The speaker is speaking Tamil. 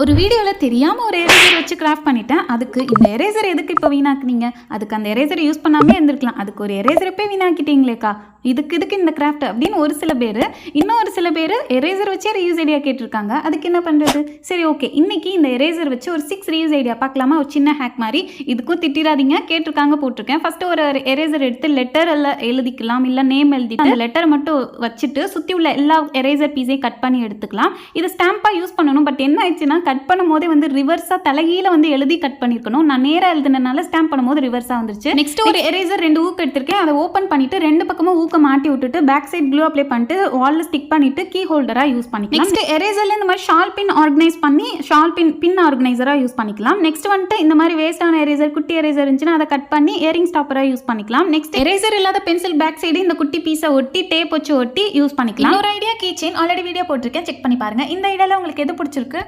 ஒரு வீடியோவில் தெரியாமல் ஒரு எரேசர் வச்சு கிராஃப்ட் பண்ணிட்டேன். அதுக்கு இந்த எரேசர் எதுக்கு இப்போ வீணாக்குனீங்க? அதுக்கு அந்த எரேசரை யூஸ் பண்ணாமே இருந்திருக்கலாம். அதுக்கு ஒரு எரேசரை போய் வீணாக்கிட்டீங்களேக்கா, இதுக்கு இந்த கிராஃப்ட் அப்படின்னு ஒரு சில பேர், இன்னும் ஒரு சில பேர் எரேசர் வச்சே ரீயூஸ் ஐடியா கேட்டிருக்காங்க. அதுக்கு என்ன பண்ணுறது? சரி, ஓகே, இன்னைக்கு இந்த எரேசர் வச்சு ஒரு 6 ரீயூஸ் ஐடியா பார்க்கலாமா? ஒரு சின்ன ஹேக் மாதிரி. இதுக்கும் திட்டிராதீங்க, கேட்டிருக்காங்க, போட்டிருக்கேன். ஃபஸ்ட்டு ஒரு எரேசர் எடுத்து லெட்டர் எல்லாம் எழுதிக்கலாம், இல்லை நேம் எழுதிட்டு அந்த லெட்டரை மட்டும் வச்சுட்டு சுற்றி உள்ள எல்லா எரேசர் பீஸையும் கட் பண்ணி எடுத்துக்கலாம். இது ஸ்டாம்பாக யூஸ் பண்ணணும். பட் என்ன ஆயிடுச்சுன்னா, கட் பண்ணும் போதே வந்து ரிவர்ஸாக தலைகீழ வந்து எழுதி கட் பண்ணியிருக்கணும். நான் நேராக எழுதுனதுனால ஸ்டாம்ப் பண்ணும்போது ரிவர்ஸாக வந்துருச்சு. நெக்ஸ்ட் ஒரு எரேசர் 2 ஊக்கு எடுத்திருக்கேன். அதை ஓப்பன் பண்ணிட்டு 2 பக்கமும் ஊக்க மாட்டி விட்டுட்டு பேக் சைட் க்ளூ அப்ளை பண்ணிட்டு வாலில் ஸ்டிக் பண்ணிட்டு கீ ஹோல்டராக யூஸ் பண்ணிக்கலாம். நெக்ஸ்ட் எரேசர்ல இந்த மாதிரி ஷால் பின் ஆர்கனைஸ் பண்ணி ஷால் பின் ஆர்கனைசராக யூஸ் பண்ணிக்கலாம். நெக்ஸ்ட் வந்துட்டு இந்த மாதிரி வேஸ்டான எரேசர், குட்டி எரேசர் இருந்துச்சுன்னா அதை கட் பண்ணி இயரிங் ஸ்டாப்பராக யூஸ் பண்ணிக்கலாம். நெக்ஸ்ட் எரேசர் இல்லாத பென்சில் பேக் சைடு இந்த குட்டி பீஸை ஒட்டி டேப் வச்சு ஒட்டி யூஸ் பண்ணிக்கலாம். ஒரு idea key chain already video போட்டிருக்கேன், செக் பண்ணி பாருங்க. இந்த ஐடியாவில் உங்களுக்கு எது பிடிச்சிருக்கு?